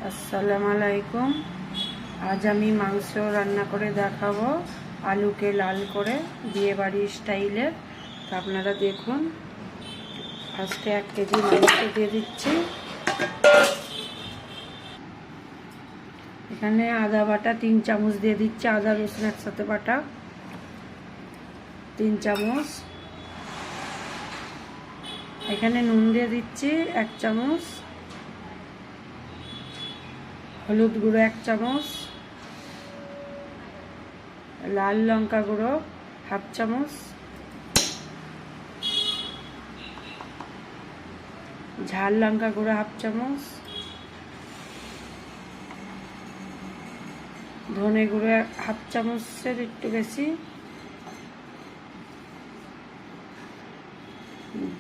আসসালামু আলাইকুম। আজ আমি মাংস রান্না করে দেখাবো, আলুকে লাল করে বিয়ে বাড়ির স্টাইলের। তো আপনারা দেখুন। ফার্স্টে 1 কেজি মাংস দিয়ে দিচ্ছি। এখানে আদা বাটা 3 চামচ দিয়ে দিচ্ছি, আদা রসুন একসাথে বাটা 3 চামচ। এখানে নুন দিয়ে দিচ্ছি 1 চামচ, হলুদ গুঁড়ো 1 চামচ, লাল লঙ্কা গুঁড়ো 1/2 চামচ, ঝাল লঙ্কা গুঁড়ো 1/2 চামচ, ধনে গুঁড়ো 1/2 চামচের একটু বেশি,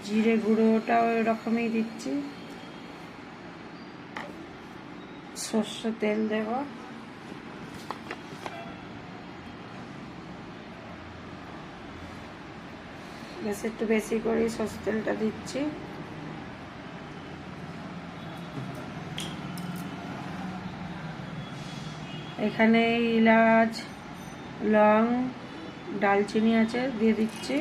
জিরে গুঁড়োটা ওই রকমই দিচ্ছি, সর্ষে তেল দেব, একটু বেশি করে সর্ষে তেলটা দিচ্ছি। এখানে এলাচ, লং, ডালচিনি আছে, দিয়ে দিচ্ছি।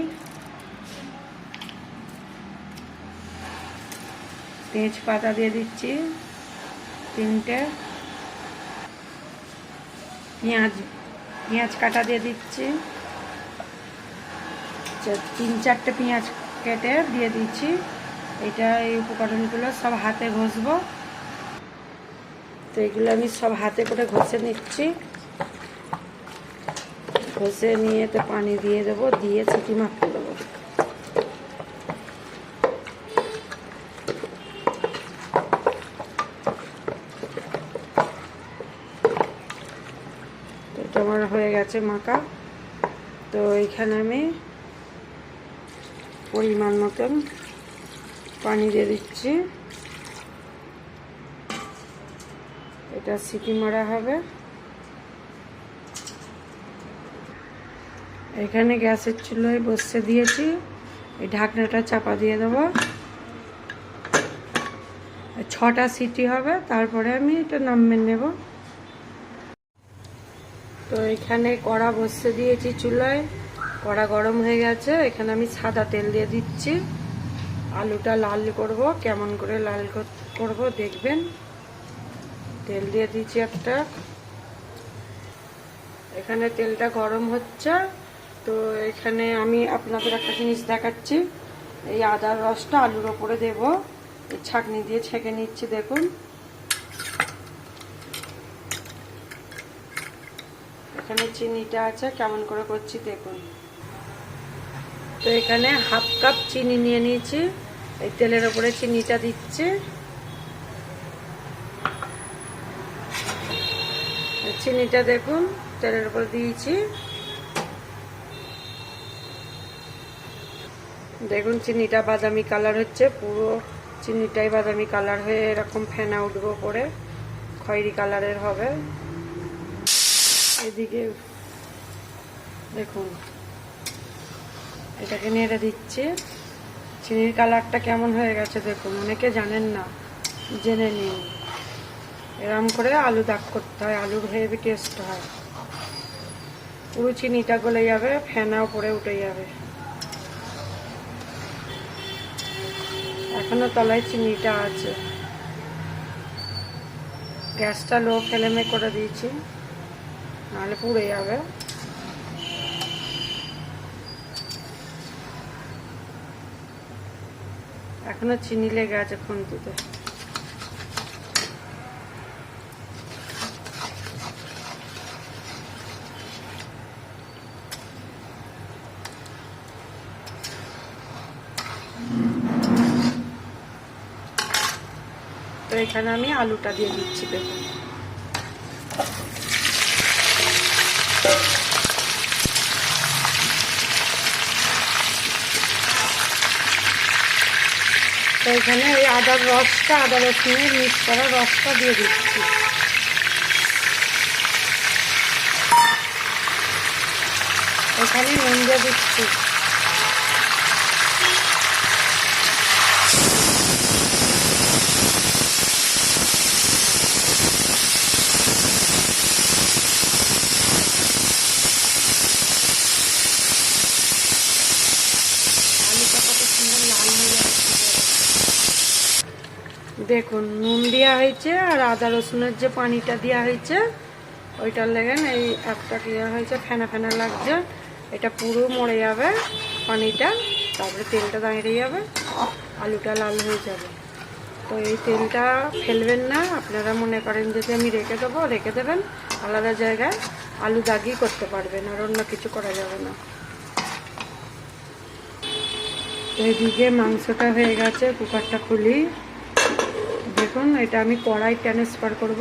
তেজপাতা দিয়ে দিচ্ছি 3টে, পেঁয়াজ কাটা দিয়ে দিচ্ছি 3-4টে পেঁয়াজ কেটে দিয়ে দিচ্ছি। এই উপকরণগুলো সব হাতে ঘষবো, তো এগুলো আমি সব হাতে করে ঘষে নিচ্ছি। ঘষে নিয়ে তো পানি দিয়ে দেবো, দিয়ে সিটি মারতে দেবো। তো এটা আমার হয়ে গেছে মাখা। তো এখানে আমি পরিমাণ মতন পানি দিয়ে দিচ্ছি। এটা সিটি মারা হবে। এখানে গ্যাসের চুলোয় বসে দিয়েছি, এই ঢাকনাটা চাপা দিয়ে দেবো। 6টা সিটি হবে, তারপরে আমি এটা নামিয়ে নেব। তো এখানে কড়া বসে দিয়েছি চুলায়, কড়া গরম হয়ে গেছে। এখানে আমি সাদা তেল দিয়ে দিচ্ছি। আলুটা লাল করব, কেমন করে লাল করব দেখবেন। তেল দিয়ে দিচ্ছি একটা। এখানে তেলটা গরম হচ্ছে। তো এখানে আমি আপনাদের একটা জিনিস দেখাচ্ছি। এই আদার রসটা আলুর ওপরে দেব, এই ছাঁকনি দিয়ে ছেঁকে নিচ্ছি। দেখুন, এখানে চিনিটা আছে, কেমন করে করছি দেখুন। তো এখানে 1/2 কাপ চিনি নিয়ে নিয়েছি, এই তেলের ওপরে চিনিটা দিচ্ছি। চিনিটা দেখুন তেলের উপর দিয়েছি। দেখুন চিনিটা বাদামি কালার হচ্ছে, পুরো চিনিটাই বাদামি কালার হয়ে এরকম ফেনা উঠবো, পরে খয়েরি কালারের হবে। এদিকে দেখুন, এটাকে নেড়ে দিচ্ছি। চিনির কালারটা কেমন হয়ে গেছে দেখুন। অনেকে জানেন না, জেনে নিন। এরম করে আলু দাগ করতে হয়, আলুর হেভি টেস্ট হয়। পুরো চিনিটা গলে যাবে, ফেনা উপরে উঠে যাবে। এখনো তলায় চিনিটা আছে। গ্যাসটা লো ফ্লেমে করে দিয়েছি, নাহলে পুড়ে যাবে। এখনো চিনি লেগে আছে খুন্তিতে। তো এখানে আমি আলুটা দিয়ে দিচ্ছি। দেখুন, তো এখানে এই আদা রসুনের মিক্স করা রসটা দিয়ে দিচ্ছি। এখানে নুন দিয়ে দিচ্ছি। দেখুন নুন দেওয়া হয়েছে আর আদা রসুনের যে পানিটা দেওয়া হয়েছে ওইটার লেগেন এই একটা দেওয়া হয়েছে, ফেনা ফেনা লাগছে। এটা পুরো মরে যাবে পানিটা, তারপরে তেলটা দাঁড়িয়ে যাবে, আলুটা লাল হয়ে যাবে। তো এই তেলটা ফেলবেন না, আপনারা মনে করেন যদি আমি রেখে দেবো, রেখে দেবেন আলাদা জায়গায়, আলু দাগি করতে পারবেন, আর অন্য কিছু করা যাবে না। এইদিকে মাংসটা হয়ে গেছে, কুকারটা খুলি। দেখুন এটা আমি কড়াই ট্রান্সফার করব।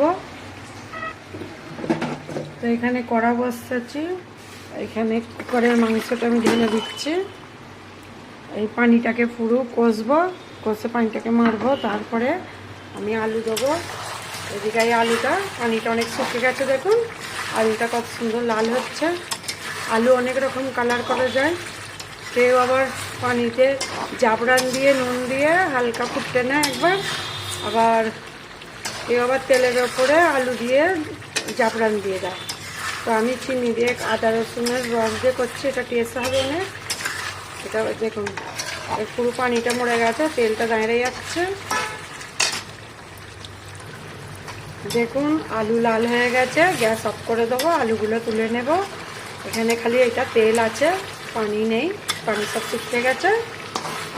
তো এখানে কড়া বসাচ্ছি, এখানে কুকারের মাংসটা আমি ঢেলে দিচ্ছি। এই পানিটাকে পুরো কষবো, কষে পানিটাকে মারবো, তারপরে আমি আলু দেবো। এদিকে এই আলুটা, পানিটা অনেক শুকিয়ে গেছে, দেখুন আলুটা কত সুন্দর লাল হচ্ছে। আলু অনেক রকম কালার করা যায়, কেউ আবার পানিতে জাবরান দিয়ে নুন দিয়ে হালকা ফুটতে নেয় একবার, আবার কেউ আবার তেলের ওপরে আলু দিয়ে জাবরান দিয়ে দেয়। তো আমি চিনি দিয়ে আদা রসুনের রস দিয়ে করছি, এটা টেস্ট হবে অনেক। এটা দেখুন পুরো পানিটা মরে গেছে, তেলটা দাঁড়িয়ে যাচ্ছে। দেখুন আলু লাল হয়ে গেছে, গ্যাস অফ করে দেবো, আলুগুলো তুলে নেব। এখানে খালি এটা তেল আছে, পানি নেই, পানি সব শুকিয়ে গেছে।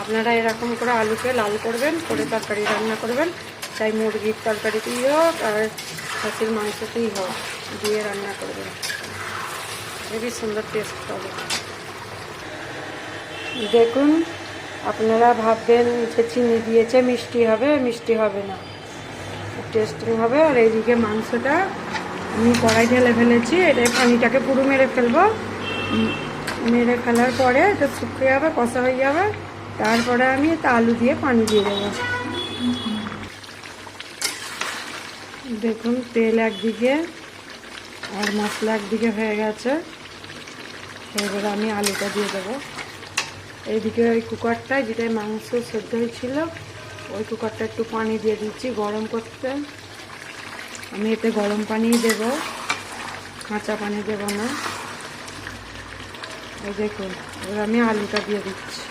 আপনারা এরকম করে আলুকে লাল করবেন, করে তরকারি রান্না করবেন, চাই মুরগির তরকারিতেই হোক আর খাসির মাংসতেই হোক, দিয়ে রান্না করবেন, খুবই সুন্দর টেস্ট হবে। দেখুন আপনারা ভাববেন যে চিনি দিয়েছে মিষ্টি হবে, মিষ্টি হবে না, টেস্টিং হবে। আর এইদিকে মাংসটা আমি কড়াই ঢেলে ফেলেছি, এটা পানিটাকে পুরো মেরে ফেলবো। মেরে ফেলার পরে এটা শুকিয়ে যাবে, কষা হয়ে যাবে, তারপরে আমি তা আলু দিয়ে পানি দিয়ে দেবো। দেখুন তেল একদিকে আর মশলা একদিকে হয়ে গেছে, এবারে আমি আলুটা দিয়ে দেবো। এইদিকে ওই কুকারটায় যেটায় মাংস সেদ্ধ হয়েছিল, ওই কুকারটা একটু পানি দিয়ে দিচ্ছি গরম করতে। আমি এতে গরম পানিই দেবো, কাঁচা পানি দেবো না। এই দেখুন এবার আমি আলুটা দিয়ে দিচ্ছি,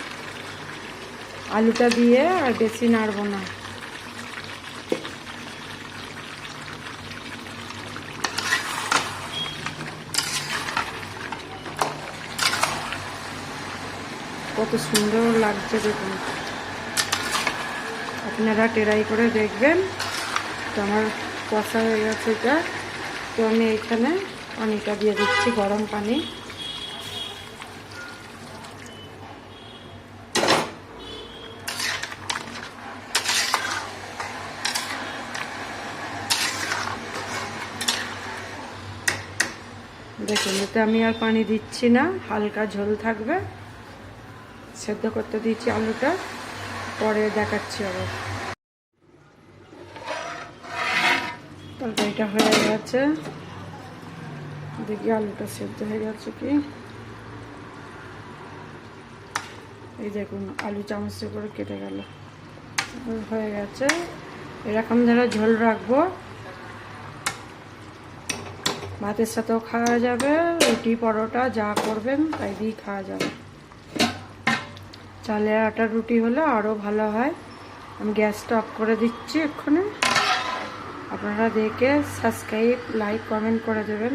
আলুটা দিয়ে আর বেশি নাড়বো না। কত সুন্দর লাগছে দেখুন, আপনারা ট্রাই করে দেখবেন। তো আমার কষা হয়ে গেছে এটা, তো আমি এইখানে পানিটা দিয়ে দিচ্ছি, গরম পানি। দেখুন এতে আমি আর পানি দিচ্ছি না, হালকা ঝোল থাকবে। সেদ্ধ করতে দিচ্ছি আলুটা, পরে দেখাচ্ছি আবার। তরকারিটা হয়ে গেছে, দেখি আলুটা সেদ্ধ হয়ে গেছে কি। এই দেখুন আলু চামচে করে কেটে গেল, হয়ে গেছে। এরকম ধরে ঝোল রাখবো, ভাতের সাথেও খাওয়া যাবে, রুটি পরোটা যা করবেন তাই দিয়েই খাওয়া যাবে। চালের আটার রুটি হলে আরও ভালো হয়। আমি গ্যাসটা অফ করে দিচ্ছি এক্ষুনি। আপনারা দেখে সাবস্ক্রাইব, লাইক, কমেন্ট করে দেবেন।